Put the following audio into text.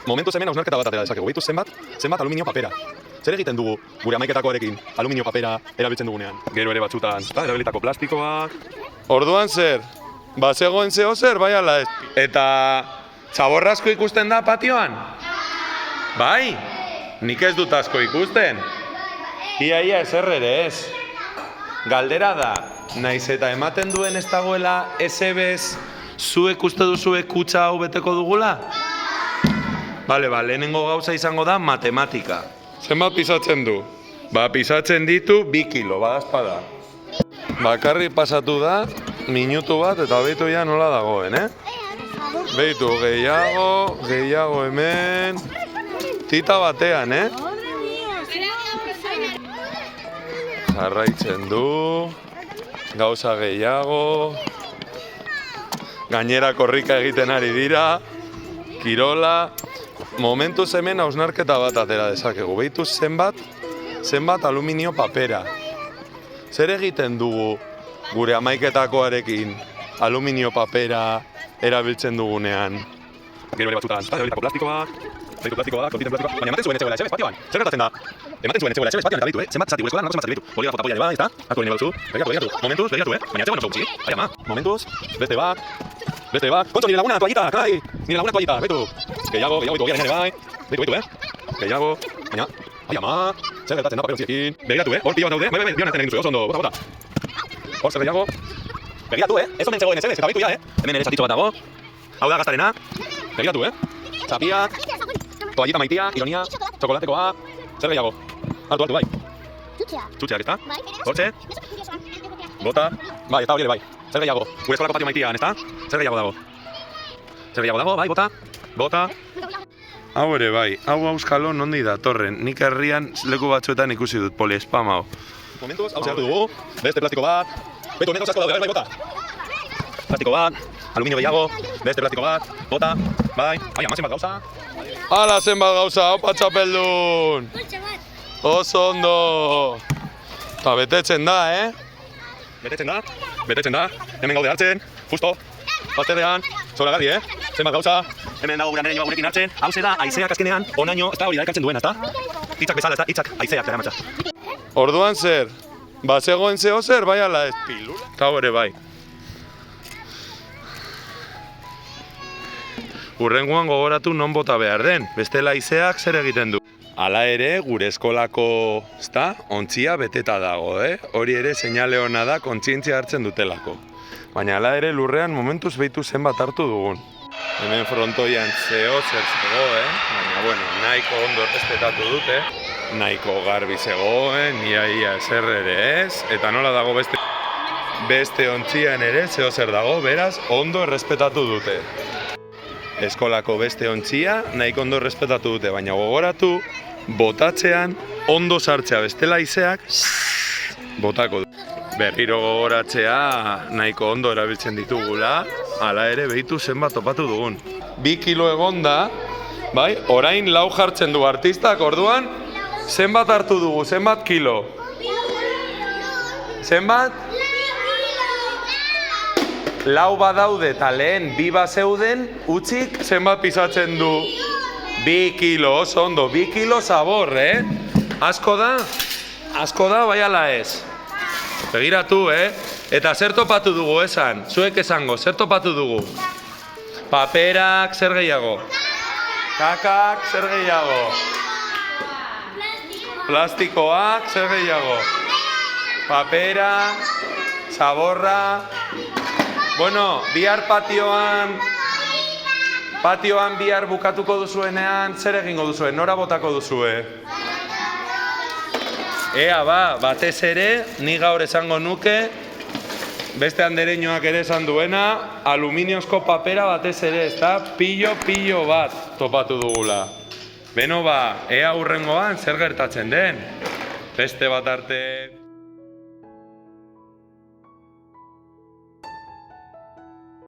Momentuz hemen hausnarketa bat atera dezakegu. Beitu zenbat aluminio papera. Zer egiten dugu gure hamaiketakoarekin aluminio papera erabiltzen dugunean? Gero ere batzutan, erabilitako plastikoak. Orduan zer? Bazegoen zeo zer, bai ala ez? Eta txaborrasko ikusten da patioan? Bai? Nik ez dut asko ikusten. Ia ezer ere ez. Galdera da, naiz eta ematen duen ez dagoela esebez zuek uste duzue kutsa hau beteko dugula? Bale, lehenengo gauza izango da matematika. Zenbat pisatzen du? Pisatzen ditu 2 kilo, badazpada. Bakarrik pasatu da, minutu bat eta beitu ja nola dagoen, Beitu, gehiago hemen, tita batean, Jarraitzen du, gauza gehiago, gainera korrika egiten ari dira, kirola, momentuz hemen hausnarketa bat atera dezakegu. Beitu zenbat aluminio papera. Zer egiten dugu gure hamaiketakoarekin aluminio papera erabiltzen dugunean? Gero ere batzutan, erabilitako plastikoak, baina ematen zuen etxegoela esebez patioan. Zer gertatzen da? Ematen zuen etxegoela esebez patioan eta beitu, zenbat zati gure eskolan, zenbat zati beitu. Bolígrafo tapoia ere bai, ezta? Hartu gine baduzu, begiratu. Momentuz, begiratu, baina etxegoan oso gutxi. Ai ama, momentuz, beste bat. Kontxo, nire laguna toallita, kai! Nire laguna toallita, beitu. Gehiago, begira ere bai. Beitu, Gehiago, baina, ai ama, zer gertatzen da paper ontziekin. Begiratu, hor pila bat daude, bion artean egin duzue, oso ondo, bota. Hor zer gehiago. Begiratu, ez omen zegoen esebez, eta beitu ja, Hemen ere zatitxo bat dago. Hau da gaztarena. Begiratu, Txapiak, toallita maitia, ironia, txokolatekoa, zer gehiago? Hartu, bai. Txutxeak, ezta? Hortxe. Bota. Bai, eta hori ere bai. Zer gehiago? Gure eskolako patio maitian, ezta? Zer gehiago dago? Bai, bota. Hau ere bai, hau auskalo nondi datorren. Nik herrian leku batzuetan ikusi dut poliespam hau. Momentuz, hau zehartu dugu, beste plastiko bat. Betu, hemen asko daude, bai, bota. Plastiko bat, aluminio gehiago, beste plastiko bat, bota, bai. Ai, ama zenbat gauza. Hala zenbat gauza, opa txapeldun. Oso ondo. Eta betetzen da, Betetzen da. Hemen gaude hartzen, justo. Bazterrean, zoragarri, Zenbat gauza. Hemen dago gure nire gurekin hartzen. Hau da, haizeak azkenean, onaino, ez da hori da ekartzen duena, ezta? Hitzak bezala, ez da, hitzak, haizeak dara matza. Orduan zer? Bazegoen zeo zer, bai ala ez? Pilula? Eta hori bai. Urrengoan gogoratu non bota behar den, bestela haizeak zer egiten du. Hala ere, gure eskolako, ontzia beteta dago, Hori ere seinale ona da kontzientzia hartzen dutelako. Baina hala ere lurrean momentuz beitu zenbat hartu dugun. Hemen frontoian zeo zer zegoen, baina nahiko ondo errespetatu dute. Nahiko garbi zegoen, ia ezer ere ez, eta nola dago beste ontzian ere zeo zer dago, beraz ondo errespetatu dute. Eskolako beste ontzia nahiko ondo errespetatu dute, baina gogoratu, botatzean ondo sartzea bestela haizeak botako du. Berriro gogoratzea nahiko ondo erabiltzen ditugula, hala ere behitu zenbat topatu dugun. 2 kilo egonda, bai, orain 4 jartzen du artistak, orduan zenbat hartu dugu, zenbat kilo? Zenbat? 4 badaude eta lehen 2 bazeuden, utzik zenbat pisatzen du? 2 kilo, oso ondo, 2 kilo zabor, Asko da, bai ala ez. Begiratu, Eta zer topatu dugu esan? Zuek esango, zer topatu dugu? Paperak, zer gehiago? Kakak, zer gehiago? Plastikoak, zer gehiago? Papera, zaborra... Bueno, bihar patioan bihar bukatuko duzuenean, zer egingo duzue? Nora botako duzue? Ea batez ere, ni gaur esango nuke, beste andereñoak ere esan duena, aluminiozko papera batez ere, ezta? Pilo bat topatu dugula. Beno ea hurrengoan zer gertatzen den. Beste bat arte...